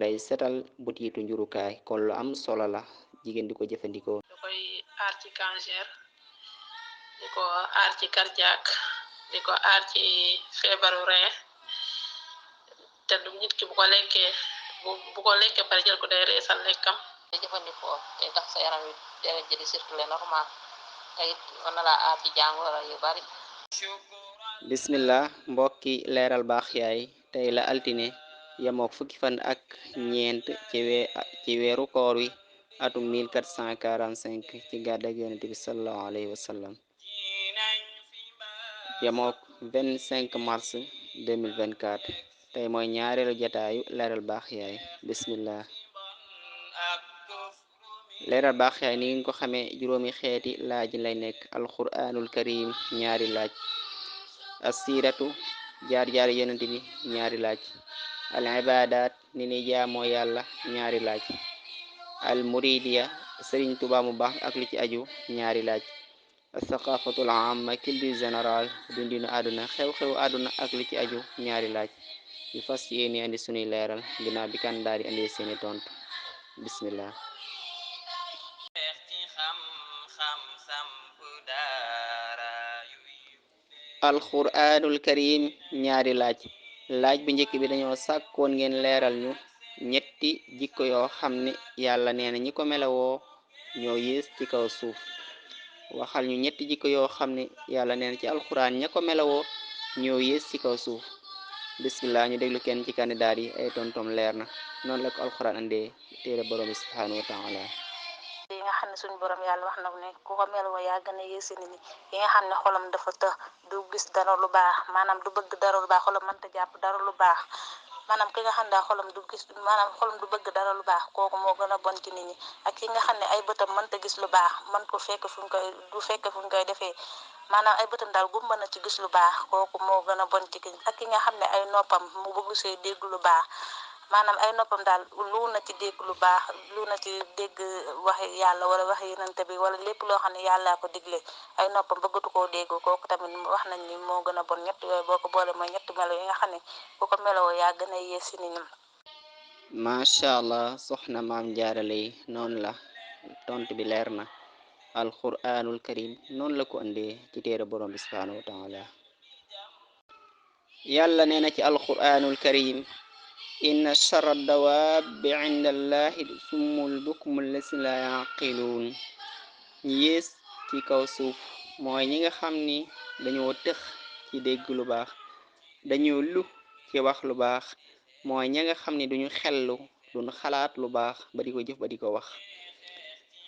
day setal butitu njurukaay kon lu am solo la jigéen di ko jëfandikoo. da koy aar ci cancer di ko aar ci cardiaque di ko aar ci feebaru rein te du nit ki bu ko lekkee pare jël ko day reesal lekkam di jëfandikoo te tax sa yaram wi deret ji di circuler normal te it mën na laa aar ci jàngoro yu bari. bismillah mbokki leeral baax yaay tey la altine yemook fukki fan ak ñeent ci weeru koor wi atum 1445 ci gàddak yonent bi sallallahu alayhi wa sallam yemook 25 mars 2024 tey mooy ñaareelu jataayu leeral baax yaay bismillah. leeral baax yaay ni ngeen ko xamee juróomi xeeti laaj lay nekk alquranul karim ñaari laaj assiratu jaar-jaar yonent bi ñaari laaj al ibadat ni ni jaamoo yàlla ñaari laaj al muridiya sëriñ Tuubaa mu baax ak li ci aju ñaari laaj asaqafatul amma culture général dundinu àdduna xew-xew àdduna ak li ci aju ñaari laaj yu fas yéeni andi sunuy leeral ginnaaw bi kan daal di andi seeni tontu bismillah. alquranul karim ñaari laaj bu njëkk bi dañoo sàkkoon ngeen leeral ñu ñetti jikko yoo xam ne yàlla nee na ñi ko melawoo ñoo yées ci kaw suuf. waxal ñu ñetti jikko yoo xam ne yàlla nee na ci alquran ña ko melawoo ñoo yées ci kaw suuf. bismillah ñu déglu kenn ci candidat yi ay tontom leer na noonu la ko alquran andee téere borom bi subhanahu wa taala. yi nga xam ne suñu borom yàlla wax na ne ku ko meloo yaa gën a yéesi nit ñi yi nga xam ne xolam dafa të du gis dara lu baax maanaam du bëgg dara lu baax xolam mënta jàpp dara lu baax maanaam ki nga xam ne daal xolam du gis maanaam xolam du bëgg dara lu baax kooku moo gën a bon ci nit ñi ak ki nga xam ne ay bëtam mënta gis lu baax mën ko fekk fu ñu koy du fekk fu ñu koy defee maanaam ay bëtam daal gumba na ci gis lu baax kooku moo gën a bon ci ki ak ki nga xam ne ay noppam mu bëgg see dégg lu baax maanaam ay noppam daal lu na ci dégg lu baax lu na ci dégg waxi yàlla wala waxi yenante bi wala lépp loo xam ne yàllaa ko digle ay noppam bëggatu koo dégg kooku tamit wax nañ ni moo gën a bon ñett yooyu boo ko boole mooy ñett melo yi nga xam ne ku ko meloo yaa gën a yées si nit ñi. macha allah soxna maam jaarale noonu la tontu bi leer na alquranul karim noonu la ko andee ci téere borom bi subhanahu wa taala. yàlla nee na ci alquranul karim inna charra dawaabi inda allahi summul bukmul lasi la yaqiluun ñi yées ci kaw suuf mooy ñi nga xam ni dañoo tëx ci dégg lu baax dañoo lu ci wax lu baax mooy ña nga xam ni duñu xellu duñu xalaat lu baax ba di ko jëf ba di ko wax.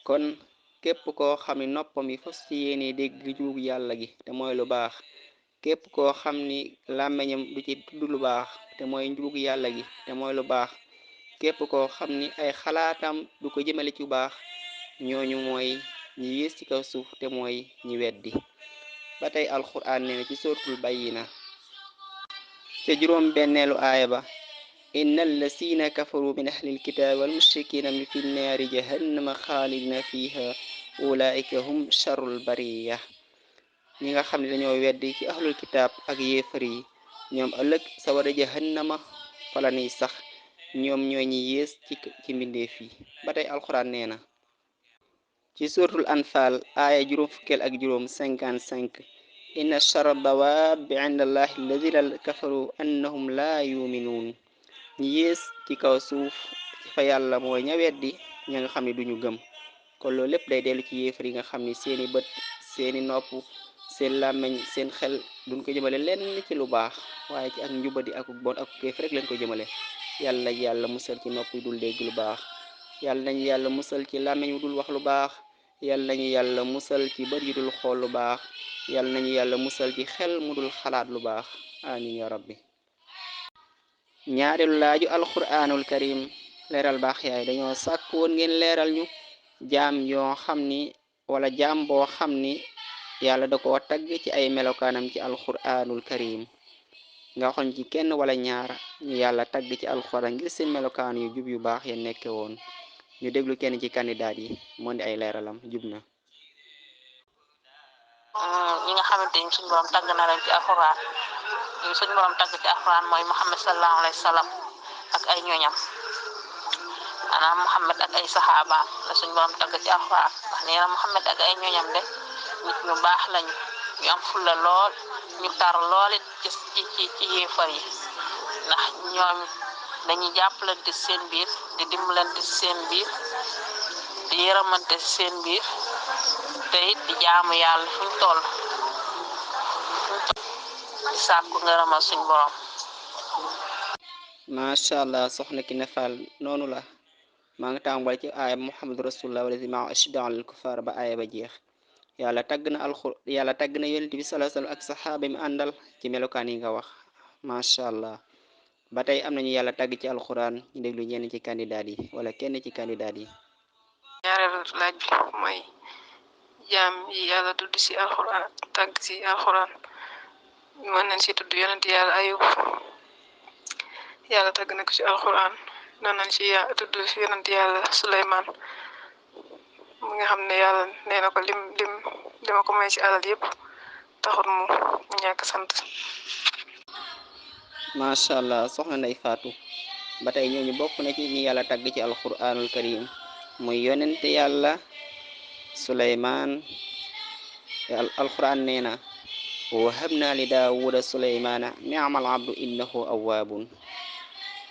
kon képp koo xam ni noppam yi fas ci yéene dégg jug yàlla gi te mooy lu baax képp koo xam ni làmmeñam du ci tudd lu baax te mooy njub yàlla gi te mooy lu baax képp koo xam ni ay xalaatam du ko jëmale ci baax ñooñu mooy ñi yées ci kaw suuf te mooy ñi weddi. ba tey alquran nee na ci suratul bayyina ca juróom benneelu aaya ba inna allasina kafaru min ahlil kitaabi wal mushrikina fi naari jahannama xaalidina fiha ulaika hum sharrul bariya. ñi nga xam ne dañoo weddi ci ahlul kitaab ak yéefar yi ñoom ëllëg sawara jahannama fala niy sax ñoom ñooy ñi yées ci mbindeef yi. ba tey alquran nee na ci suratul anfal aaya juróom fukkeel ak juróom 55 inna charra dawaabi inda allahi alladina kafaru annahum laa yuminuun ñi yées ci kaw suuf fa yàlla mooy ña weddi ña nga xam ne duñu gëm. kon loolu lépp day dellu ci yéefar yi nga xam ni seeni bët seeni nopp seen làmmeñ seen xel duñ ko jëmale lenn ci lu baax waaye ci ak njubadi ak bon ak kéef rek leen ko jëmale. yàlla musal ci nopp yi dul dégg lu baax yàlla nañu yàlla musal ci làmmeñ wu dul wax lu baax yàlla nañu yàlla musal ci bët yi dul xool lu baax yàlla nañu yàlla musal ci xel mu dul xalaat lu baax amin ya rabbi. ñaareelu laaju alquranul karim leeral baax yaay dañoo sàkk woon ngeen leeral ñu jaam yoo xam ni wala jaam boo xam ni yàlla da koo tagg ci ay melokaanam ci alquranul karim nga xoñ ci kenn wala ñaar ñu yàlla tagg ci alquran ngir seen melokaan yu jub yu baax ya nekke woon. ñu déglu kenn ci candidat yi moo di ay leeralam jub na. ñi nga xamante ni suñu borom tagg na leen ci alquran ñi suñu borom tagg ci alquran mooy Muhammad sallallahu alayhi wa sallam ak ay ñooñam ana Muhammad ak ay saxaabaam la suñ borom tagg ci alxuraan wax nee na Muhammad ak ay ñoñam de nit ñu baax lañu ñu am fulla lool ñu tar lool it ci yéefar yi ndax ñoom dañuy jàppalante seen biir di dimbalante seen biir di yërëmante seen biir te it di jaamu yàlla fuñ toll di sàkku ngërëmal suñ borom. macha allah soxna Kine Fall noonu la maa ngi tàmbali ci aaya muhammadu rasulullah wala ma ashidda alal kuffar ba aaya ba jeex yàlla tàgg na yonent bi sallallahu alayhi wasallam ak saxaaba mi àndal ci melokaan yi nga wax macha allah. ba tey am nañu yàlla tàgg ci alxuraan ñu déglu ñenn ci candidat yi wala kenn ci candidat yi. ñaareelu laaj bi mooy jaam yi yàlla tudd ci alxuraan tàgg ci alxuraan mën nañ ci tudd yonent yàlla ayub yàlla tàgg na ko ci alxuraan mën nañ ci tudd yonent yàlla suleymaan mi nga xam ne yàlla nee na ko lima ko may ci alal yépp taxut mu ñàkk sant. macha allah soxna Ndey Faatu ba tey ñooñu bokk na ci ñi yàlla tàgg ci alquranul karim muy yonente yàlla suleymaan alquran nee na wa wahabna li daawuda suleymaana ni'mal abdu innahu awwaabun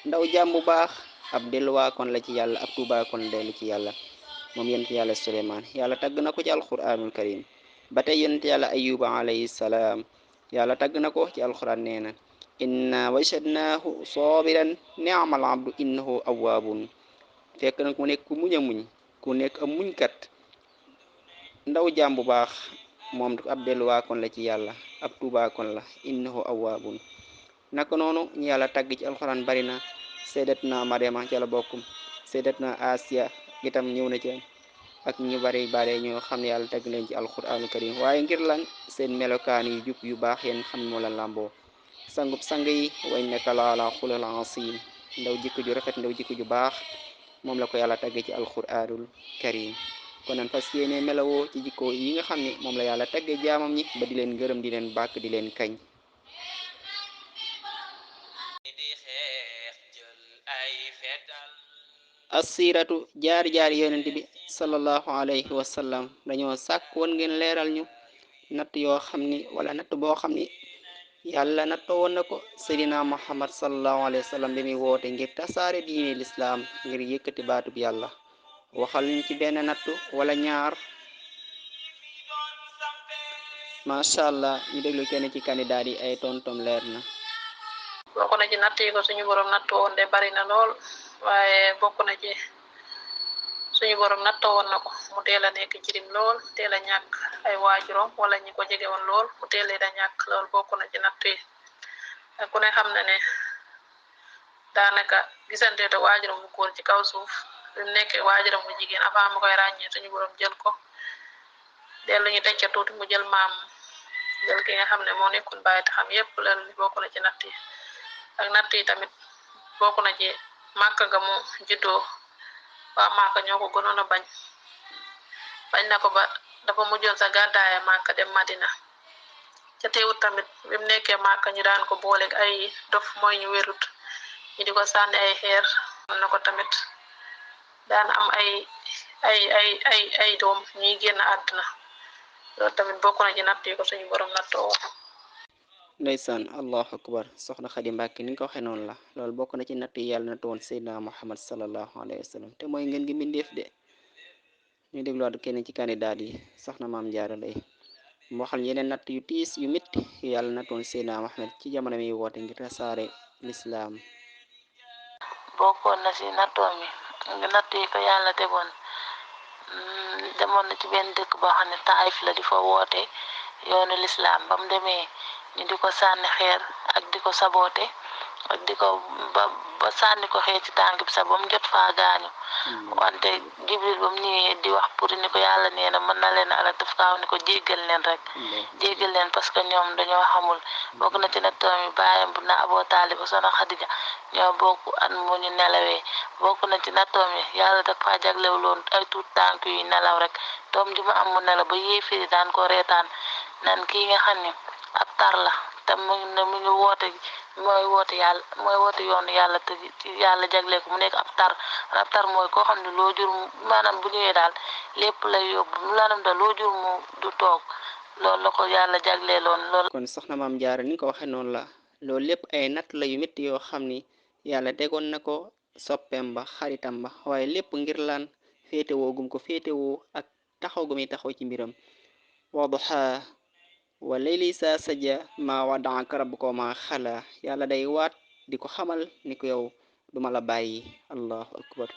ndaw jaam bu baax ab delluwaakoon la ci yàlla ab tuubaakoon dellu ci yàlla moom yonente yàlla suleymaan yàlla tàgg na ko ci alquranul karim ba tey yonente yàlla ayuba alayhi salaam yàlla tàgg na ko ci alquran nee na inna wajadnaahu sabiran ni'mal abdu innahu awwaabun fekk na ku nekk ku muñ a muñ ku nekk am muñkat ndaw jaam bu baax moom ab delluwaakoon la ci yàlla ab tuubaakoon la innahu awwaabun naka noonu ñu yàlla tàgg ci alxuraan bari na sayyidatuna Mariama ca la bokk sayyidatuna Asiya itam ñëw na ca ak ñu bari bare ñoo xam ne yàlla tàgg leen ci alxuraanu karim waaye ngir lan seen melokaan yu jub yu baax yéen xam ne moo la làmboo sangub sang yi wa innaka la ala xulul asim ndaw jikko ju rafet ndaw jikko ju baax moom la ko yàlla tàgge ci alquranul karim kon nan fas yéene melawoo ci jikko yi nga xam ne moom la yàlla tàgge jaamam ñi ba di leen gërëm di leen bàkk di leen kañ. assiratu jaar yonent bi sallallahu alayhi wa sallam dañoo sàkk woon ngeen leeral ñu natt yoo xam ni wala natt boo xam ni yàlla nattoo woon na ko seydina muhammad sallallahu alayhi wa sallam bi muy woote ngir tasaare diine lislaam ngir yëkkati baatub yàlla waxal ñu ci benn nattu wala ñaar. macha allah ñu déglu kenn ci candidat yi ay tontom leer na. bokk na ci natt yi ko suñu borom nattoo woon de bari na lool waaye bokk na ci suñu borom nattoo woon na ko mu teel a nekk jirim lool teel a ñàkk ay waajuram wala ñi ko jege woon lool mu teel a ñàkk lool bokk na ci natt yi ku ne xam na ne daanaka gisante te waajuram bu góor ci kaw suuf bi mu nekkee waajuram bu jigéen avant mu koy ràññee suñu borom jël ko dellu ñu tecca tuuti mu jël maam jël ki nga xam ne moo nekkoon bàyyi te xam yépp loolu bokk na ci natt yi ak natt yi tamit bokk na ci màkk ga mu juddoo waa màkk ñoo ko gënoon a bañ na ko ba dafa mujjoon sa gàddaaya màkk dem Madina ca teewut tamit bi mu nekkee màkk ñu daan ko booleeg ay dof mooy ñu wérut ñu di ko sànni ay xeer am na ko tamit daan am ay doom ñuy génn àdduna loolu tamit bokk na ci natt yi ko suñu borom nattoo ndeysaan allahu akbar soxna Xadi Mbàkke ni nga ko waxee noonu la loolu bokk na ci natt yi yàlla nattu woon seydina muhammad sallallahu alayhi wa sallam te mooy ngeen gi mbindeef de ñu dégluwaat kenn ci candidat yi soxna maam Jaara Lay mu waxal yeneen natt yu tiis yu métti yu yàlla nattoon seydina muhammad ci jamono mi woote ngir tasaare lislaam. bokkoon na ci nattoom mi natt yi ko yàlla tegoon demoon na ci benn dëkk boo xam ne Taayif la di fa woote yoonu lislaam ba mu demee ñu di ko sànni xeer ak di ko saboote ak di ko ba sànni ko xeer ci tànk bi sax ba mu jot faa gaañu wante Jibril ba mu ñëwee di wax pour ni ko yàlla nee na mën na leen ala daf kaaw ni ko jéggal leen rek jéggal leen parce que ñoom dañoo xamul bokk na ci nattoom yi baayam bu na Aboo Taalib soxna Xadija ñoo bokk at mu ñu nelawee bokk na ci nattoom yi yàlla dafa jaglewuloon ay tuut tànk yu nelaw rek doom ji mu am mu nelaw ba yéefiri daan ko reetaan nan kii nga xam ne ab tar la te mu ngi woote mooy woote yoonu yàlla te yàlla jagle ko mu nekk ab tar mooy koo xam ne loo jur maanaam bu ñëwee daal lépp lay yóbbu maanaam daal loo jur mu du toog loolu la ko yàlla jagleeloon loolu. kon soxna maam jaara ni ko waxee noonu la loolu lépp ay natt la yu métti yoo xam ni yàlla tegoon na ko soppeem ba xaritam ba waaye lépp ngir laan féetewoo gum ko féetewoo ak taxaw gu muy taxaw ci mbiram wadduha wa layli saa saja ma wadaaka rabbuka wa ma xala yàlla day waat di ko xamal ni ko yow duma la bàyyi allahu akbar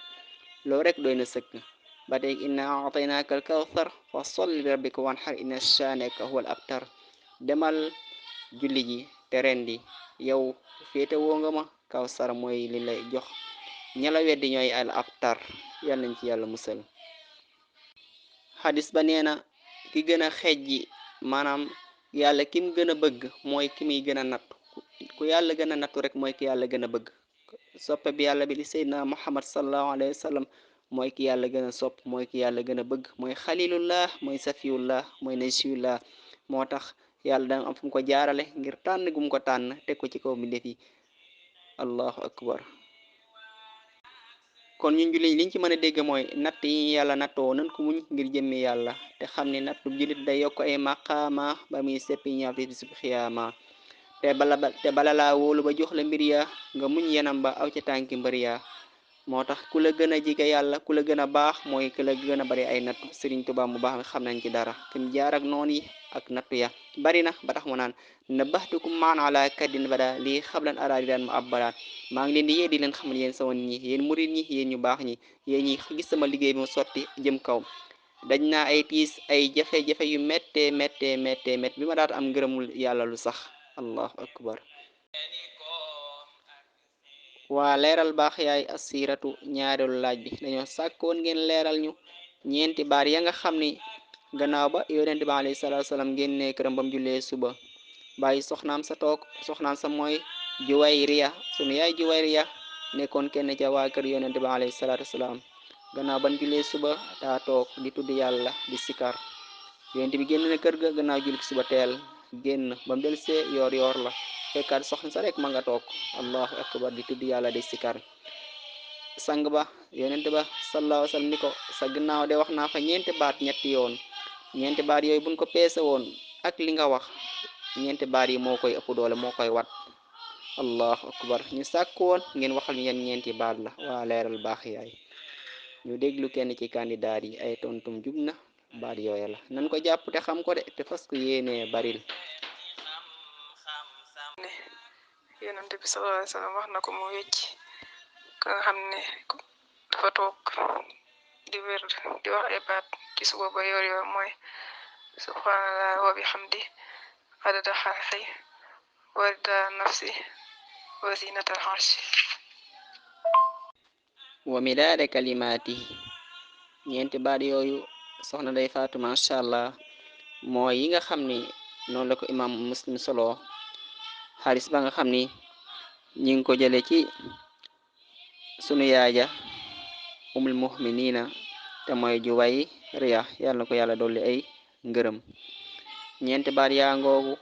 loolu rek doy na sëkk ba tey inna ataynaaka al kawthar fa solli li rabbika wanhar inna shaanaka huwa al abtar demal julli ji te rendi yow féete woo nga ma kawsar mooy li lay jox ñala weddi ñooy al abtar yàlla nañ ci yàlla musal xadis ba nee na ki gën a xejji maanaam yàlla kim gën a bëgg mooy ki muy gën a nattu ku yàlla gën a nattu rek mooy ki yàlla gën a bëgg soppe bi yàlla bi di seydina muhammad sallallahu alayhi wa sallam mooy ki yàlla gën a sopp mooy ki yàlla gën a bëgg mooy xalilullah mooy safiyullah mooy nasiyullah moo tax yàlla dana am fu mu ko jaarale ngir tànn gum ko tànn teg ko ci kaw mbindeef yi allahu akbar kon ñun jullit liñ ci mën a dégg mooy natt yi yàlla nattoo nan ko muñ ngir jëmmi yàlla te xam ne nattu jullit day yokk ay maqaama ba muy seppi ñaaw fi bisub xiyaama te bala laa wóolu ba jox la mbir ya nga muñ yenam ba aw ca tànki mbër ya moo tax ku la gën a jige yàlla ku la gën a baax mooy ku la gën a bari ay nattu Sëriñ Tuubaa mu baax mi xam nañ ci dara fi mu jaar ak noon yi ak nattu ya bari na ba tax mu naan na baxtukum maan ala kaddin bada lii xablan araadi daan ma abbalaat maa ngi leen di yee di leen xamal yéen sama nit ñi yéen murit ñi yéen ñu baax ñi yéen ñi gis sama liggéey bi mu sotti jëm kaw dañ naa ay tiis ay jafe-jafe yu méttee bi ma daat am ngërëmul yàlla lu sax allahu akbar waa leeral baax yaay asiratu ñaareelu laaj bi dañoo sàkkoon ngeen leeral ñu ñeenti baat ya nga xam ni gannaaw ba yonent bi alayhi salaatu salaam génnee këram bam jullee suba bàyyi soxnaam sa toog soxnaam sa mooy Juwayriya sunu yaay Juwayriya nekkoon kenn ca waa kër yonent bi alayhi salaatu salaam gannaaw ban jullee suba daa toog di tudd yàlla di sikar yonent bi génn na kër ga gannaaw julli suba teel génn ba mu delsee yoor la fekkaat soxna sa rek ma nga toog allahu akbar di tudd yàlla di sikar sang ba yonent ba sallallahu alayhi wa sallam ni ko sa gannaaw de wax naa fa ñeenti baat ñetti yoon ñeenti baat yooyu buñ ko peese woon ak li nga wax ñeenti baat yi moo koy ëpp doole moo koy wat allahu akbar ñu sàkk woon ngeen waxal ñu yan ñeenti baat la waa leeral baax yaay ñu déglu kenn ci candidat yi ay tontum jub na baat yooya la nan ko jàpp te xam ko de te fas ko yéenee baril yonent bi sallallahu alayhi wa sallam wax na ko mu wecc ka nga xam ne dafa toog di wér di wax ay baat ci suba ba yor mooy subhanallah wa bihamdi adada xalqi wa rida nafsi wa zinata arshi wa midaada kalimaatihi ñeenti baat yooyu soxna day faatu macha allah mooy yi nga xam ni noonu la ko imam muslim solo xaalis ba nga xam ni ñi ngi ko jële ci sunu yaaja umul muminina te mooy Juwayriya yàlla na ko yàlla dolli ay ngërëm ñeenti baat yaa ngoogu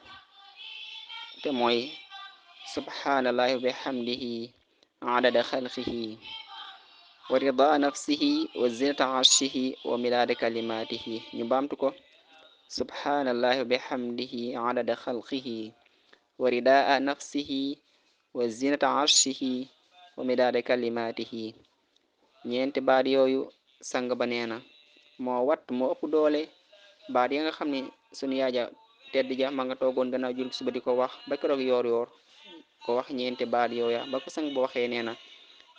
te mooy subhanallahi wa bihamdihi adada xalqihi wa rida nafsihi wa zinata arshihi wa midaada kalimatihi ñu baamtu ko subhanallahi wa bihamdihi adada xalqihi wa ridaa nafsihi wa zinata arshihi wa midaada kalimatihi ñeenti baat yooyu sang ba nee na moo wat moo ëpp doole baat ya nga xam ne sunu yaaja tedd ja ma nga toogoon gannaaw jul suba di ko wax ba keroog yoor ko wax ñeenti baat yooya ba ko sang ba waxee nee na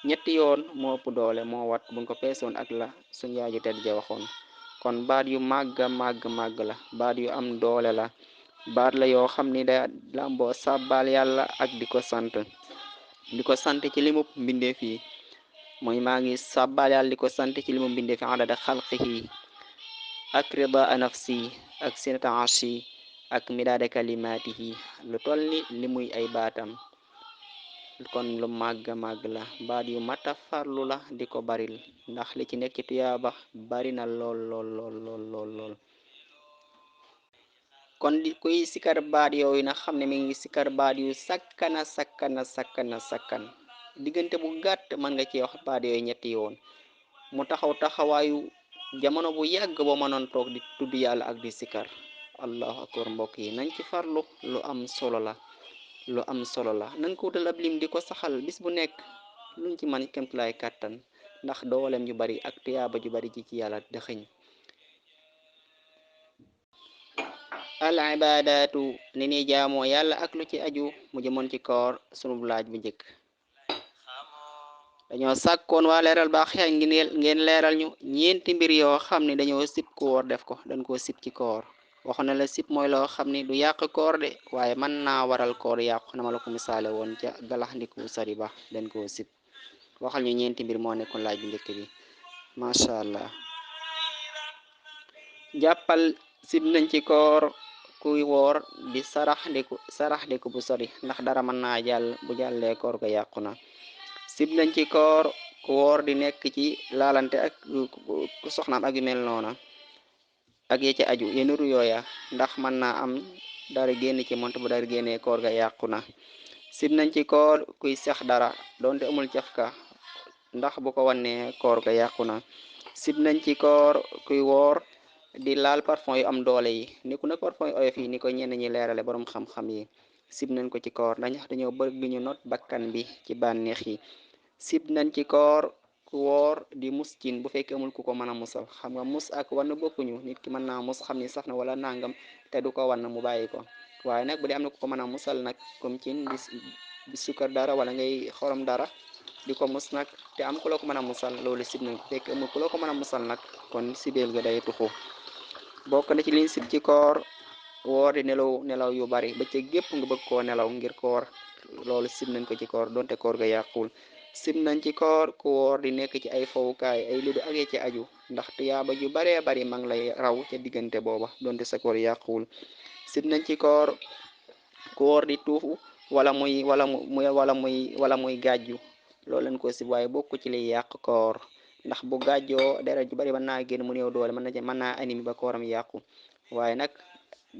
ñetti yoon moo ëpp doole moo wat buñ ko peesoon ak la sunu yaaju tedd ja waxoon kon baat yu màgg la baat yu am doole la baat la yoo xam ni da lamboo sàbbaal yàlla ak di ko sant ci limu mbindeef yi mooy maa ngi sàbbaal yàlla di ko sant ci limu mbindeef yi adada xalqihi ak rida nafsi ak sinata arshi ak midaada kalimatihi lu toll ni li muy ay baatam kon lu màgg la baat yu mata farlu la di ko baril ndax li ci nekk ci tuyaaba bari na lool kon di kuy sikar baat yooyu na xam ne mi ngi sikar baat yu sakkana sakkan diggante bu gàtt mën nga ci wax baat yooyu ñetti yoon mu taxaw taxawaayu jamono bu yàgg boo mënoon toog di tudd yàlla ak di sikar allahu akbar mbokk yi nañ ci farlu lu am solo la lu am solo la nañ ko wutal ab lim di ko saxal bis bu nekk luñ ci man kemtulaay kàttan ndax doolem ju bari ak tuyaaba ju bari ji ci yàlla dëxëñ al ibadaatu ni ni jaamoo yàlla ak lu ci aju mu jëmoon ci koor sunu laaj bu njëkk dañoo sàkkoon waa leeral baax xel ngeen leeral ñu ñeenti mbir yoo xam ne dañoo sib ku woor def ko dañ koo sib ci koor waxu na la sib mooy loo xam ne du yàq koor de waaye mën naa waral koor yàqu na ma la ko misaale woon ca galax ndiku sari ba dañ koo sib waxal ñu ñeenti mbir moo nekkoon laaj bu njëkk bi macha allah jàppal sib nañ ci koor kuy woor di sarax ndiku bu sori ndax dara mën naa jàll bu jàllee koor ga yàqu na sib nañ ci koor ku woor di nekk ci laalante ak ku soxnaam ak yu mel noona ak ye ci aju yenuru yooya ndax mën naa am dara génn ci monte bu dara génnee koor ga yàqu na sib nañ ci koor kuy sex dara donte amul cafka ndax bu ko wannee koor ga yàqu na sib nañ ci koor kuy woor di laal parfum yu am doole yi ni ku nag parfum yu oyof yi ni ko ñenn ñi leerale borom xam-xam yi sib nañ ko ci koor ndax dañoo bëgg ñu not bakkan bi ci bànneex yi sib nañ ci koor ku woor di mus cin bu fekkee amul ku ko mën a musal xam nga mus ak wann bokkuñu nit ki mën naa mus xam ni saf na wala nangam te du ko wann mu bàyyi ko waaye nag bu dee am na ku ko mën a musal nag comme cin di sukkar dara wala ngay xorom dara di ko mus nag te am ku la ko mën a musal loolu sib nañ ko fekk amul ku la ko mën a musal nag kon sibeel ga day tuxu bokk na ci liñ sib ci koor woor di nelaw yu bari ba ca gépp nga bëgg koo nelaw ngir koor loolu sib nañ ko ci koor donte koor ga yàqul sib nañ ci koor ku woor di nekk ci ay fowukaay ay ludu ak ci aju ndax tuyaaba ju baree bari mang lay raw ca diggante booba donte sa koor yàquwul sib nañ ci koor ku woor di tuufu wala muy gàjju loolu lañ ko sib waaye bokku ci liy yàq koor ndax bu gàjjoo deret ju bari mën naa génn mu néew doole mën naa animi ba kooram yàqu waaye nag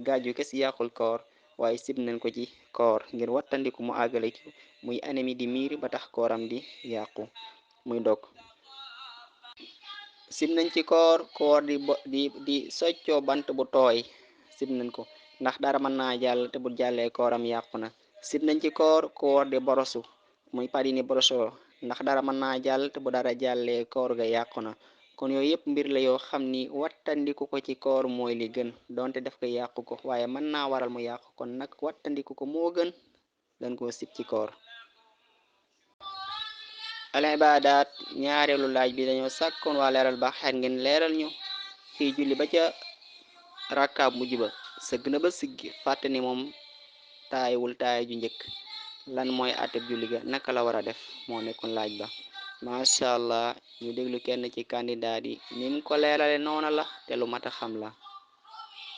gàjju kes yàqul koor waaye sib nañ ko ci koor ngir wattandiku mu àggale ci muy anemi di miir ba tax kooram di yàqu muy dog sib nañ ci koor di soccoo bant bu tooy sib nañ ko ndax dara mën naa jàll te bu jàllee kooram yàqu na sib nañ ci koor di borosu muy padi ni boroso ndax dara mën naa jàll te bu dara jàllee koor ga yàqu na kon yooyu yëpp mbir la yoo xam ni wattandiku ko ci koor mooy li gën donte def ko yàqu ko waaye mën naa waral mu yàqu kon nag wattandiku ko moo gën dañ koo sib ci koor al ibaadaat ñaareelu laaj bi dañoo sàkkoon waa leeral ba xeet ngeen leeral ñu kii julli ba ca rakkaab mujj ba sëgg na ba siggi fàtte ni moom taayiwul taay ju njëkk lan mooy àtteb julli ga naka la war a def moo nekkoon laaj ba macha allah ñu déglu kenn ci candidat yi nim ko leerale noona la te lu mat a xam la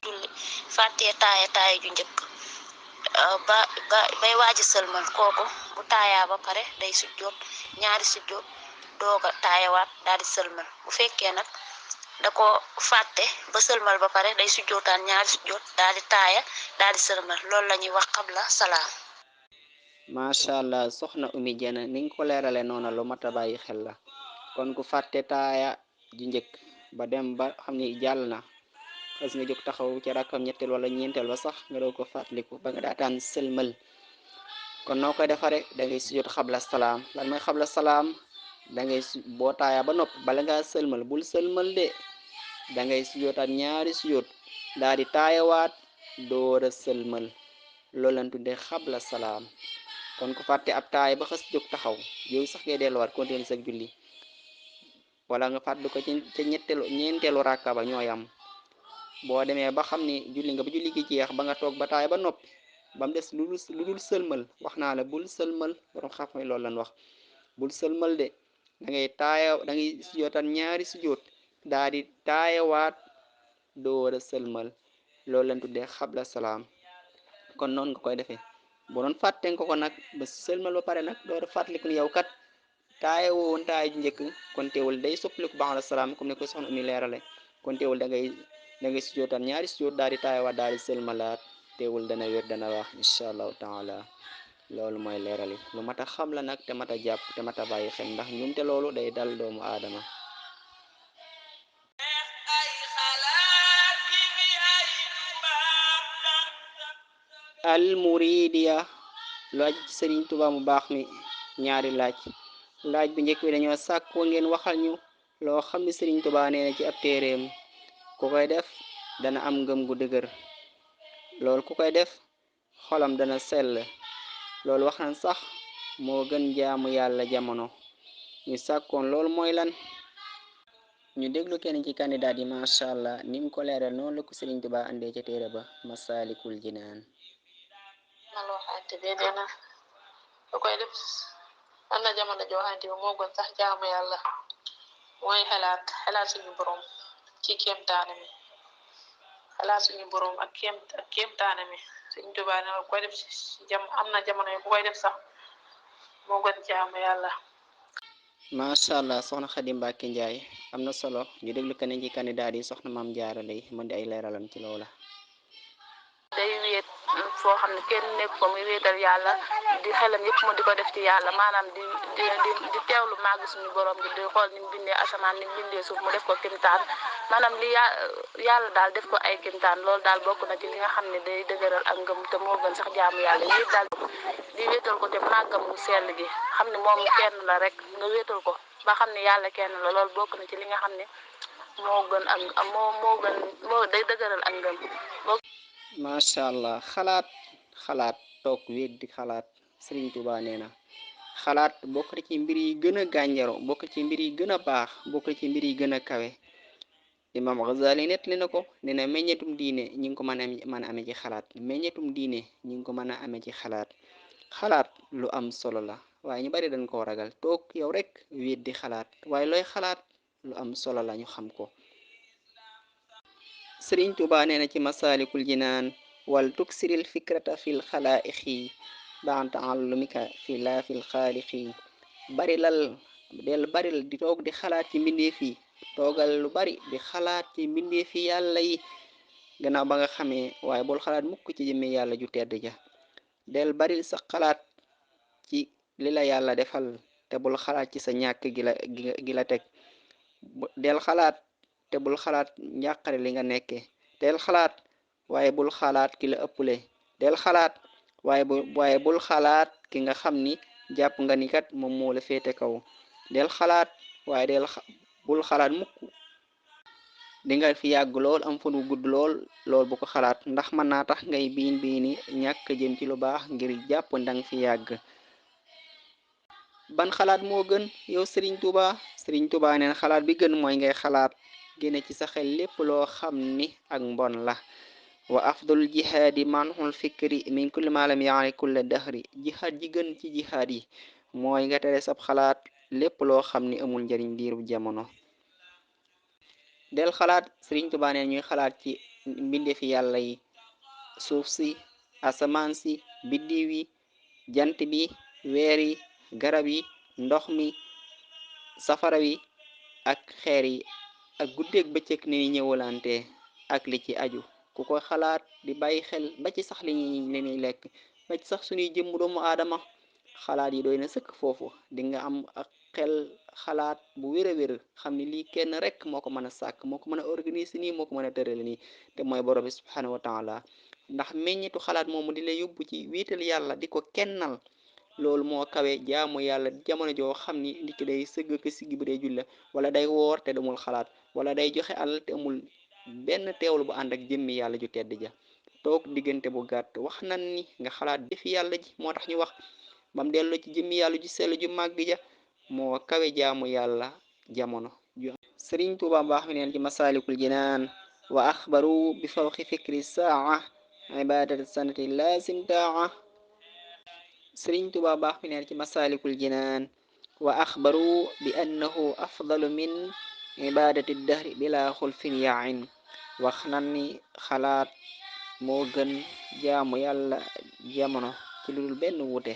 julli fàttee taaya ju njëkk bay waaji sëlmal kooku bu taayaa ba pare day sujjoot ñaari sujjoot dooga taayawaat daal di sëlmal bu fekkee nag da ko fàtte ba sëlmal ba pare day sujjootaan ñaari sujjoot daal di taaya daal di sëlmal loolu la ñuy wax qabla salaam macha allah soxna Umi Jena ni nga ko leerale noona lu mat a bàyyi xel la kon ku fàtte taaya ju njëkk ba dem ba xam ni jàll na xas nga jóg taxaw ci rakkam ñetteel wala ñeenteel ba sax nga doo ko fàttaliku ba nga daataan sëlmal kon noo koy defare da ngay sujjoot xabla salaam lan mooy xabla salaam da ngay boo taaya ba noppi bala ngaa sëlmal bul sëlmal de da ngay sujjootaat ñaari sujjoot daal di taayawaat door a sëlmal loolu lañ tuddee xabla salaam kon ku fàtte ab taaya ba xas jóg taxaw yow sax ngay delluwaat continuer sa julli wala nga fàttali ko ca ñeenteelu rakka ba ñooy am boo demee ba xam ni julli nga ba julli gi jeex ba nga toog ba taay ba noppi ba mu des lu dul sëlmal wax naa la bul sëlmal borom xam ne loolu lañ wax bul sëlmal de da ngay sujjootaan ñaari sujjoot daa di taayawaat door a sëlmal loolu lañ tuddee xabla salaam kon noonu nga koy defee boo doon fàtte nga ko nag ba sëlmal ba pare nag door a fàttaliku ni yow kat taaya woon taaya ju njëkk kon teewul day soppaliku ba'da salaam comme ne ko soxna Umi leerale kon teewul da ngay da ngay sujjootaat ñaari sujjoot daal di taayawaat daal di sëlmalaat teewul dana wér dana wax incha allahu taala. loolu mooy leerali lu mat a xam la nag te mat a jàpp te mat a bàyyi xel ndax ñumte loolu day dal doomu aadama. al muridiya laaj sëriñ Tuubaa mu baax mi ñaari laaj bu njëkk bi dañoo sàkkoo ngeen waxal ñu loo xam ne sëriñ Tuubaa nee na ci ab téeréem ku koy def dana am ngëm gu dëgër, loolu ku koy def xolam dana sell, loolu wax nañ sax moo gën jaamu yàlla jamono. ñu sàkkoon loolu mooy lan? ñu déglu kenn ci candidat yi macha allah ni mu ko leeral noonu la ko sëriñ Tuubaa andee ca téere ba Masaalikul Jinaan. man waxante bi nee na lu koy def am na jamono joo xamante bi moo gën sax jaamu yàlla, mooy xelaat suñu borom ci kéemtaane mi, xelaat suñu borom ak kéemtaane mi. Sëriñ Tuubaa ne koy def am na jamono yi bu koy def sax moo gën jaamu yàlla. macha allah soxna Xadi Mbàkke Njaay am na solo. ñu déglu kenn ci candidat yi soxna Maam Jaara lay mën di ay leeralam ci loola. day wéet foo xam ne kenn nekk ko muy wéetal yàlla di xelam yëpp mu di ko def ci yàlla, maanaam di teewlu màgg suñu borom bi di xool ni mu bindee asamaan ni mu bindee suuf mu def ko kimtaan, maanaam li yàlla daal def ko ay kimtaan. loolu daal bokk na ci li nga xam ne day dëgëral ak ngëm te moo gën sax jaamu yàlla yëpp daal di wéetal ko te màggam mu sell gi, xam ne moom kenn la rek nga wéetal ko ba xam ne yàlla kenn la. loolu bokk na ci li nga xam ne moo gën ak moo day dëgëral ak ngëm. macha allah xalaat toog wéet di xalaat. sëriñ Tuubaa nee na xalaat bokk na ci mbir yi gën a gànjaro, bokk ci mbir yi gën a baax, bokk ci mbir yi gën a kawe. Imam Ghazali net li na ko nee na meññetum diine ñi ngi ko mën a amee ci xalaat, meññetum diine ñi ngi ko mën a amee ci xalaat. xalaat lu am solo la waaye ñu bari dañ koo ragal. toog yow rek wéet di xalaat, waaye looy xalaat lu am solo la ñu xam ko. sëriñ Tuubaa nee na ci Masaalikul Jinaan wal tuksiril fikrata fil xalaaixi baan taallumika fi laa fil xaalixi. baril di toog di xalaat ci mbindeef yi, toogal lu bari di xalaat ci mbindeef yi yàlla yi gannaaw ba nga xamee, waaye bul xalaat mukk ci jëmme yàlla ju tedd ja. del baril sa xalaat ci li la yàlla defal te bul xalaat ci sa ñàkk gi la teg. del xalaat te bul xalaat njàqare li nga nekke. del xalaat waaye bul xalaat ki la ëpple. del xalaat waaye bul xalaat ki nga xam ni jàpp nga ni kat moom moo la féete kaw. del xalaat waaye bul xalaat mukk di nga fi yàgg lool am fan wu gudd lool bu ko xalaat, ndax mën naa tax ngay biini ñàkk jëm ci lu baax ngir jàpp ndang fi yàgg. ban xalaat moo gën yow sëriñ Tuubaa neen xalaat bi gën mooy ngay xalaat génne ci sa xel lépp loo xam ni ak mbon la. wa afdalul jihaadi manhul fikri min kulli ma lam yaani kulla dahri. jihaad ji gën ci jihaad yi mooy nga tere sab xalaat lépp loo xam ni amul njariñ diiru jamono. del xalaat sëriñ Tuubaa neen ñuy xalaat ci mbindeefi yàlla yi, suuf si, asamaan si, biddiw yi, jant bi, weer yi, garab yi, ndox mi, safara wi ak xeer yi, ak guddeeg bëccëg ni ñëwalante ak li ci aju. ku koy xalaat di bàyyi xel ba ci sax li ñuy lekk, ba ci sax suñuy jëmm doomu aadama, xalaat yi doy na sëkk foofu. di nga am ak xel xalaat bu wér a wér xam ni lii kenn rek moo ko mën a sàkk, moo ko mën a organiser nii, moo ko mën a tërale nii, te mooy borom bi subhanahu wa taala. ndax meññetu xalaat moomu di la yóbbu ci wéetal yàlla di ko kennal. loolu moo kawe jaamu yàlla jamono joo xam ni nit ki day sëgg ko siggi bu dee julle, wala day woor te demul xalaat, wala day joxe alal te amul benn teewlu bu ànd ak jëmmi yàlla ju tedd ja. toog diggante bu gàtt wax nan ni nga xalaat defi yàlla ji, moo tax ñu wax bam delloo ci jëmmi yàlla ju sell ju màgg ja moo kawe jaamu yàlla jamono ju. sëriñ Tuuba baax mi neen ci Masaalikul Jinaan wa axbaru bi fawqi fikri saa ibadati sanati lazim daa. sëriñ Tuuba baax mi neen ci Masaalikul Jinaan wa axbaru bi annahu afdalu min ibadati dahri bila xulfin yaain. wax nan ni xalaat moo gën jaamu yàlla jamono ci lu dul benn wuute.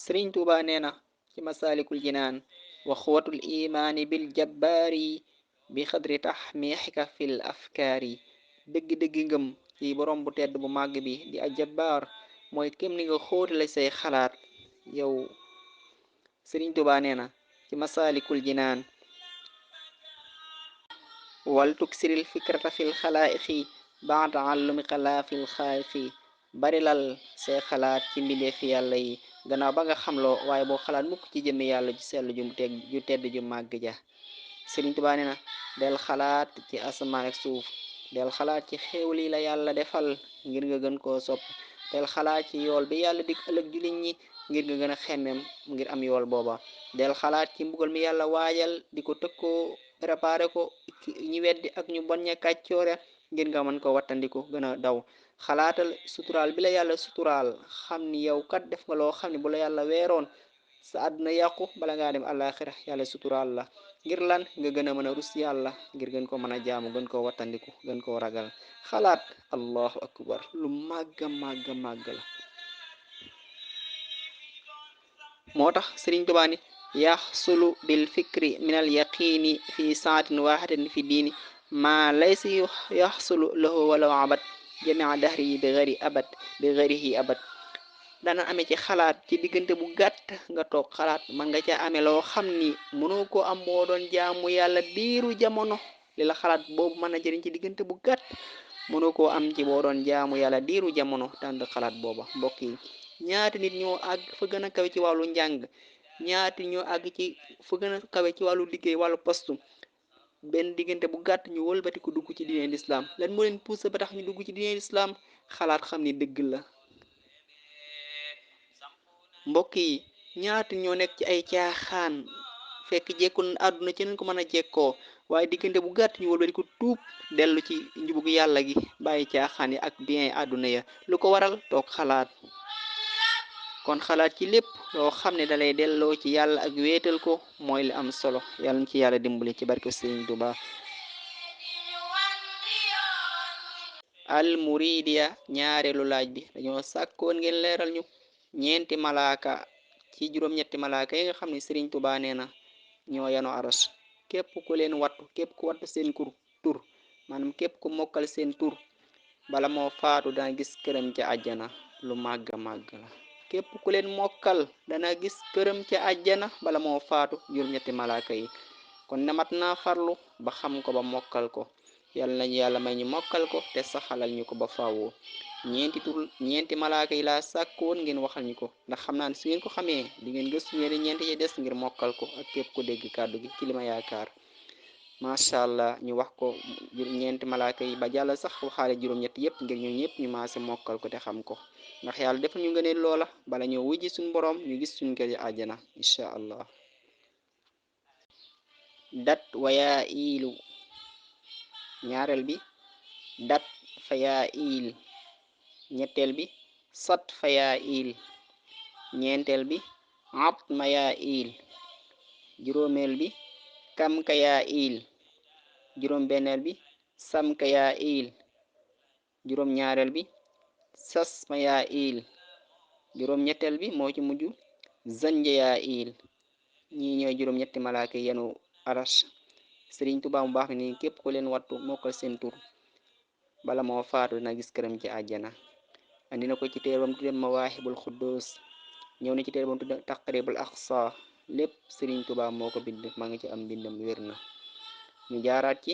sëriñ Tuuba nee na ci Masaalikul Jinaan wa xuwatul imaani bil jabbaari bi xadri taxmiixika fil afkaari dëgg-dëgg ngëm ci borom bu tedd bu màgg bi di ajabbaar mooy kem ni nga xóotale say xalaat yow Sëriñ Tuubaa nee na ci masaalikul jinaan wal tuksiril fikrata fil xalaa'iqi baada allumi xalaafil xaayiqi bari lal say xalaat ci mbindeef fi yàlla yi gannaaw ba nga xamloo waaye boo xalaat mukk ci jëmmi yàlla ju sell ju tedd ju màgg ja Sëriñ Tuubaa nee na del xalaat ci asamaan ak suuf del xalaat ci xéewal yi la yàlla defal ngir nga gën koo sopp del xalaat ci yool bi yàlla dig ëllëg jullit ñi ngir nga gën a xemmem ngir am yool booba del xalaat ci mbugal mi yàlla waajal di ko tëkkoo préparé ko ñi weddi ak ñu bon ña kàccoore ngir nga mën ko wattandiku gën a daw xalaatal suturaal bi la yàlla suturaal xam ni yow kat def nga loo xam ne bu la yàlla weeroon sa àdduna yàqu bala ngaa dem àllaaxira yàlla suturaal la ngir lan nga gën a mën a rus yàlla ngir gën ko mën a jaamu gën koo wattandiku gën koo ragal xalaat allahu akbar lu màgga màgga màgg la moo tax Sëriñ Tuubaa ni yaxsulu bil fikri min al yaqini fi saatin waaxidatin fi diini maa laysa yaxsulu lahu walaw abad jamia dahri yi bi gayrihi abad dana amee ci xalaat ci diggante bu gàtt nga toog xalaat man nga ca amee loo xam ni mënoo ko am boo doon jaamu yàlla diiru jamono li la xalaat boobu mën a jëriñ ci diggante bu gàtt mënoo koo am ci boo doon jaamu yàlla diiru jamono tànd xalaat booba mbokk yi ñaati nit ñoo àgg fa gën a kawe ci wàllu njàng ñaati ñoo àgg ci fa gën a kawe ci wàllu liggéey wàllu postu benn diggante bu gàtt ñu wëlbati ko dugg ci diine lislaam lan moo leen poussé ba tax ñu dugg ci diine lislaam xalaat xam ni dëgg la mbokk yi ñaati ñoo nekk ci ay caaxaan fekk jekkul àdduna ci nañ ko mën a jekkoo waaye diggante bu gàtt ñu wëlbati ko tuub dellu ci njubug yàlla gi bàyyi caaxaan yi ak bien àdduna ya lu ko waral toog xalaat kon xalaat ci lépp loo xam ne dalay delloo ci yàlla ak wéetal ko mooy li am solo yàlla na ci yàlla dimbali ci barke Sëriñ Tuubaa al muridiya ñaareelu laaj bi dañoo sàkkoon ngeen leeral ñu ñeenti malaaka ci juróom-ñetti malaaka yi nga xam ne Sëriñ Tuubaa nee na ñoo yanu aras képp ku leen wattu képp ku wattu seen tur maanaam képp ku mokkal seen tur bala moo faatu dana gis këram ca àjjana lu màgga màgg la képp ku leen mokkal dana gis këram ca àjjana bala moo faatu juróom-ñetti malaaka yi kon nemat naa farlu ba xam ko ba mokkal ko yàlla nañu yàlla may ñu mokkal ko te saxalal ñu ko ba fawoo ñeenti malaaka yi laa sàkkoon ngeen waxal ñu ko ndax xam naa ne su ngeen ko xamee di ngeen gëstu ñeenti ñeenti ci des ngir mokkal ko ak képp ku dégg kàddu gi ci li ma yaakaar macha allah ñu wax ko ñeenti malaaka yi ba jàll sax waxaale juróom-ñett yépp ngir ñu ñëpp ñu maase mokkal ko te xam ko ndax yàlla defal ñu ngëneel loola bala ñoo wujji suñ boroom ñu gis suñ kër yi àjjana incha allah dat wayaa iilu ñaareel bi dat fa yaa iil ñetteel bi sat fa yaa iil ñeenteel bi at ma yaa iil juróomeel bi kam ka yaa iil juróom benneel bi sam ka yaa iil juróom ñaareel bi sas ma yaa iil juróom ñetteel bi moo ci mujj zanja yaa iil ñii ñooy juróom ñetti malaaka yenu aras Sëriñ Tuubaa mu baax mi nii képp ku leen wattu mokkal seen tur bala moo faatu dina gis këram ci àjjana andi na ko ci téere bam tudde Mawaahibul Quddus ñëw na ci téere bam tudde Taqribul Aqsa lépp Sëriñ Tuubaa moo ko bind maa ngi ci am bindam wér na ñu jaaraat ci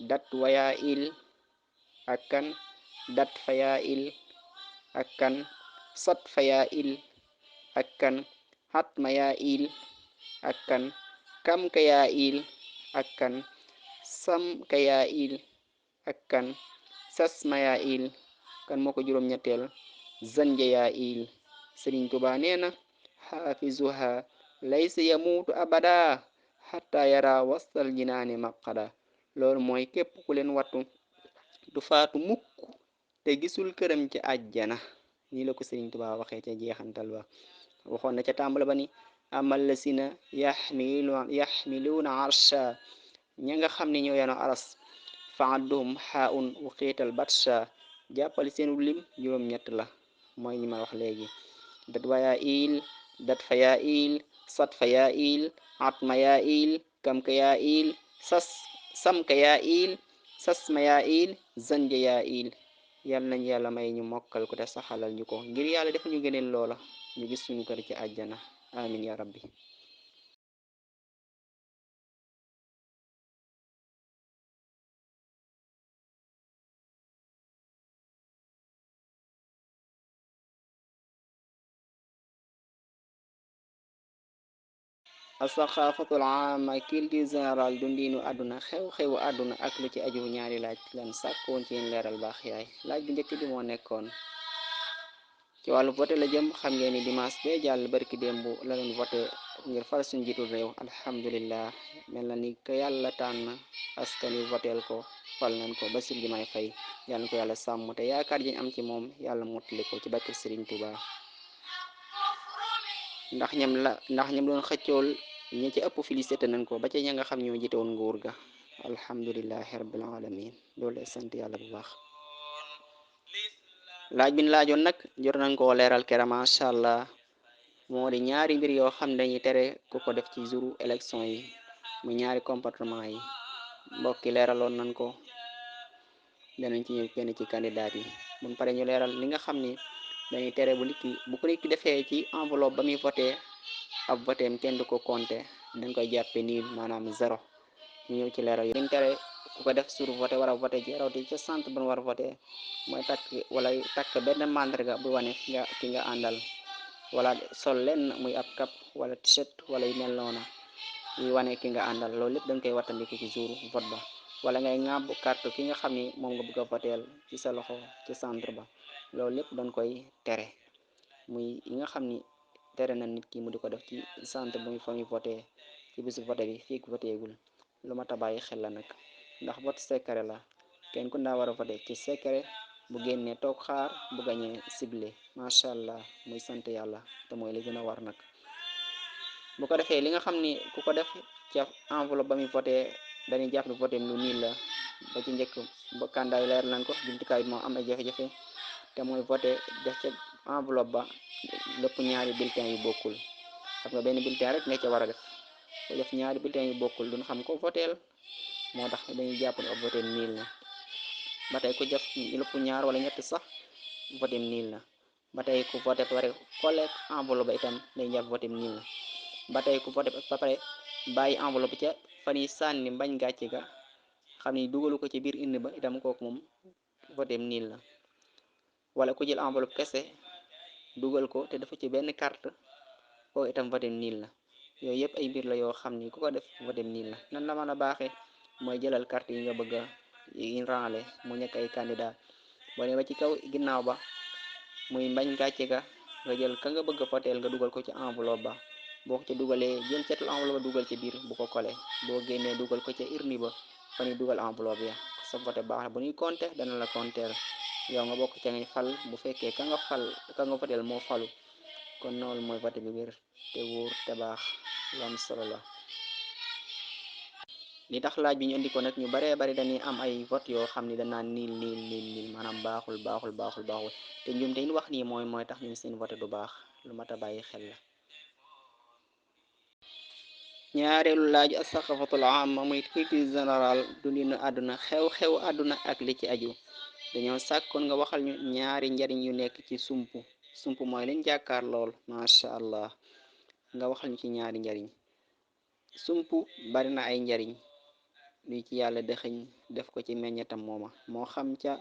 dat wayaa il ak kan dat fayaa il ak kan sat fayaa il ak kan xat mayaa il ak kan kam kayaa il ak kan sam kayaa il ak kan sas mayaa il kan moo ko juróom-ñetteel zanja yaa il Sëriñ Tuubaa nee na xaafizuha laysa yamuutu abada xatta yara wastal jinaani maqada loolu mooy képp ku leen wattu du faatu mukk te gisul këram ci àjjana nii la ko Sëriñ Tuubaa waxee ca jeexantal ba waxoon na ca tàmbal ba ni amal lasina yaxmiluuna arsha ña nga xam ne ñoo yanu aras fa adduhum xaaun wa xiital batsha jàppal seenu lim juróom-ñett la mooy ñi ma wax léegi dat wayaa il dat fa yaa il sat fa yaa il atma yaa il kam ka yaa il sas samka yaa il sasma yaa il zanja yaa il. yàlla nañ yàlla may ñu mokkal ko te saxalal ñu ko ngir yàlla def ñu gëneel loola ñu gis suñu kër ci àjjana amin ya rabbi. asaqafatul ama culture générale dundiinu àdduna xew-xewu àdduna ak lu ci aju. ñaari laaj lan sàkkoon ci yéen leeral baax yaay. laaj bu njëkk bi moo nekkoon ci wàllu voté la jëm. xam ngeen ni dimanche bee jàll barki démb la doon voté ngir fal suñu jiitul réew. alhamdulillah mel na ni que yàlla tànn askan wi voteel ko fal nañ ko Bassirou Diomaye Faye. yàlla na ko yàlla sàmm te yaakaar ji ñu am ci moom yàlla mottali ko ci barke Serigne Touba. ndax ñam doon xëccool ñi ci ëpp félicité nañ ko ba ca ña nga xam ñoo jite woon nguur ga. alhamdulilahi rabbil alamin loolu lay sant yàlla bu baax. laaj bi ñu laajoon nag jot nañ koo leeral kera macha allah. moo di ñaari mbir yoo xam ne dañuy tere ku ko def ci jouru élection yi mu ñaari comportement yi. mbokki leeraloon nañ ko danañ ci ñëw kenn ci candidat yi buñ pare ñu leeral li nga xam ni dañuy tere bu ko nit ki defee ci enveloppe ba muy voté ab voteem kenn du ko compté dañ koy jàppe nii maanaam zéro. ñu ñëw ci leeral yi dañ tere ku ko def sur voté war a voté ci rawti ca centre ba war a voté mooy takk benn mandarga bu wane ki nga àndal wala sol lenn muy ab cap wala t-shirt wala yu mel noona yi wane ki nga àndal. loolu lépp dañ koy wattandiku ci jour vote ba. wala ngay ŋàbb carte ki nga xam ni moom nga bëgg a voteel ci sa loxo ci centre ba. loolu lépp dañ koy tere muy yi nga xam ni tere na nit ki mu di ko def ci centre bu fa muy voté ci bisu voté bi fii votéegul. lu ma bàyyi xel la nag ndax vote secret la kenn ku ndaa war a voté ci secret bu génnee toog xaar bu gañee ciblé macha allah muy sant yàlla te mooy li gën a war nag. bu ko defee li nga xam ni ku ko def ca enveloppe ba muy voté dañuy jàpp ne voté lu nii la. ba ci njëkk ba kandaay leer nañ ko jumtukaay bi moo am ay jafe-jafe te mooy voté def ca enveloppe ba lépp ñaari bulletin yu bokkul. xam nga benn bulletin rek nga ca war a def ñaari bulletin yu bokkul duñ xam ko voteel moo tax dañuy jàpp ne ab voté niil na. ba tey ku def lépp ñaar wala ñett sax voté niil na. ba tey ku voté ba pare collé enveloppe ba itam day jàpp voté niil na. ba tey ku voté ba pare bàyyi enveloppe ca fan yi sànni mbañ gàcce ga xam ni dugalu ko ci biir indi ba itam kooku moom voté niil la. wala ku jël enveloppe kese dugal ko te dafa ci benn carte kooku itam voté niil la. yooyu yëpp ay mbir la yoo xam ni ku ko def voté niil la. nan la mën a baaxee mooy jëlal carte yi nga bëgg a yi ranle mu nekk ay candidat boo ne ba ci kaw ginnaaw ba muy mbañ gàcce ga nga jël ka nga bëgg a voteel nga dugal ko ci enveloppe ba. boo ko ca dugalee jël cetul enveloppe ba dugal ci biir bu ko kole boo génnee dugal ko ca urne ba fa ñuy dugal enveloppe ya sa voté baax na bu ñuy compté dana la compteel yow nga bokk ca ngay fal bu fekkee ka nga voteel moo falu. kon noonu mooy voté bi wér te wóor te baax lu am solo la. li tax laaj bi ñu indi ko nag ñu baree bari dañuy am ay vote yoo xam ni danaan niil maanaam baaxul te ñoom te ñu wax nii mooy tax ñun seen voté du baax lu mat a bàyyi xel la. ñaareelu laaju asaqafatul amma muy culture générale dundinu àdduna xew-xew àdduna ak li ci aju. dañoo sàkkoon nga waxal ñu ñaari njariñ yu nekk ci sump mooy leen jàkkaar lool macha allah nga waxal ñu ci ñaari njariñ. sump bari na ay njariñ li ci yàlla dëxëñ def ko ci meññetam mooma moo xam ca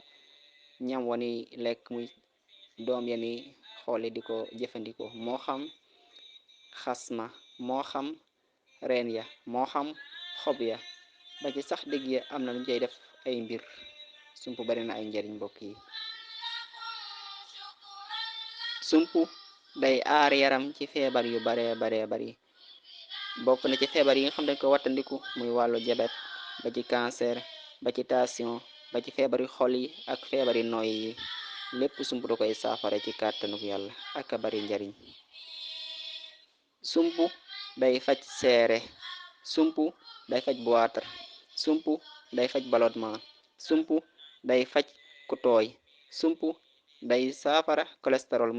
ñam wani lekk muy doom ya ni xoole di ko jëfandikoo moo xam xasma moo xam reen ya moo xam xob ya ba ci sax dëgg ya am na lu cay def ay mbir. sump bari na ay njariñ mbokk yi. sump day aar yaram ci feebar yu baree bari bokk na ci feebar yi nga xam dañ ko wattandiku muy wàllu jabet ba ci cancer ba ci tension ba ci feebari xol yi ak feebari noy yi lépp sump da koy saafara ci kàttanuk yàlla ak a bari njariñ. sump day faj seere. sump day faj boitar. sump day faj ballonnement. sump day faj ku tooy. sump day saafara cholestérol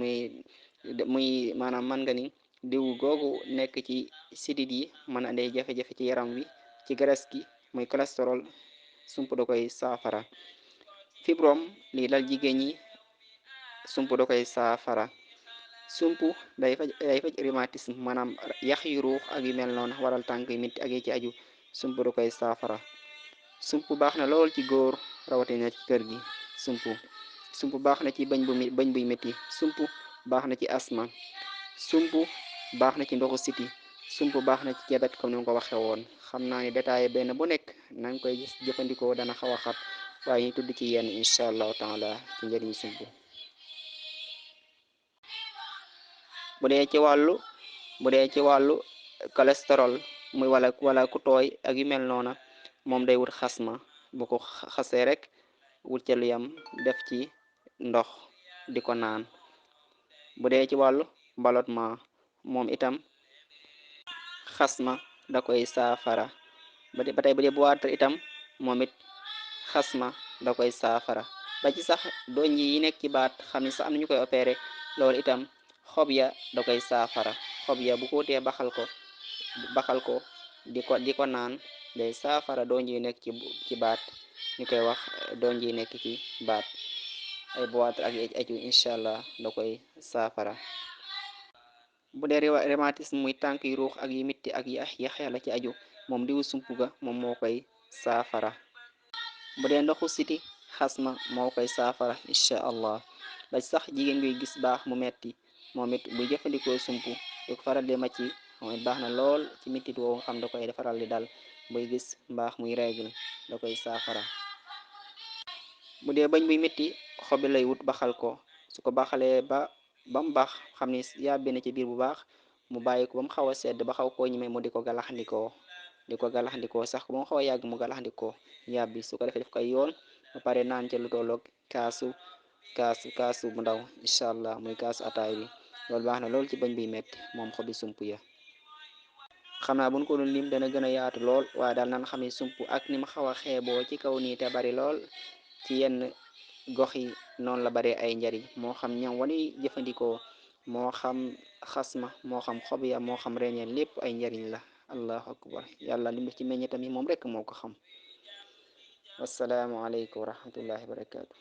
muy maanaam man nga ni diw googu nekk ci sidit yi mën a andee jafe-jafe ci yaram wi ci graisse gi muy cholestérol sump da koy saafara. fibrome lii dal jigéen ñi sump da koy saafara. sump day faj rhumatisme maanaam yax yu ruux ak yu mel noonu waral tànk yu métti ak yi ci aju sump da koy saafara. sump baax na lool ci góor rawatina ci kër gi. sump baax na ci bëñ buy métti. sump baax na ci asma. sump baax na ci ndoxu siti. sump baax na ci jabet comme ni ma ko waxee woon. xam naa ni détaillé benn bu nekk na nga koy gis jëfandikoo dana xaw a xat waaye ñu tudd ci yenn incha allahu taala ci njëriñ sump. bu dee ci wàllu cholestérol muy wala ku tooy ak yu mel noona moom day wut xasma bu ko xasee rek wut ca lu yam def ci ndox di ko naan. bu dee ci wàllu ballottement moom itam xasma da koy saafara. ba tey bu dee boitre itam moom it xasma da koy saafara. ba ci sax doñ yi nekk ci baat xam ni sax am na ñu koy opéré loolu itam xob ya da koy saafara. xob ya bu ko tee baxal ko di ko naan day saafara doñ yi nekk ci baat ñu koy wax doñ yi nekk ci baat ay boitre ak aju incha allah da koy saafara. bu dee rhumatisme muy tànk yu ruux ak yi mitti ak yax la ci aju moom diwu sump ga moom moo koy saafara. bu dee ndoxu siti xasma moo koy saafara incha allah. ba sax jigéen guy gis baax mu metti moom it buy jëfandikoo sump di ko faral di macc moom it baax na lool ci mettit woo nga xam da koy faral di dal buy gis mbaax muy règle da koy saafara. bu dee bañ buy métti xobi lay wut baxal ko su ko baxalee ba mu baax xam ni yàbbi na ci biir bu baax mu bàyyi ko ba mu xaw a sedd ba xaw koo ñemee mu di ko galaxndikoo sax ba mu xaw a yàgg mu galaxndikoo yàbbi su ko defee def koy yoon ba pare naan ca lu tolloog kaasu bu ndaw incha allah muy kaasu ataay bi loolu baax na lool ci bañ buy metti moom xobi sump ya. xam naa buñ ko doon lim dana gën a yaatu lool waaye daal nan xam ne sump ak ni ma xaw a xeeboo ci kaw nii te bari lool ci yenn gox yi noonu la bare ay njariñ moo xam ñam wani jëfandikoo moo xam xasma moo xam xob ya moo xam reñeen lépp ay njariñ la. allahu akbar yàlla li mu ci meññe tamit moom rek moo ko xam. wassalaamu aleykum wa rahmatullahi wa barakatuh.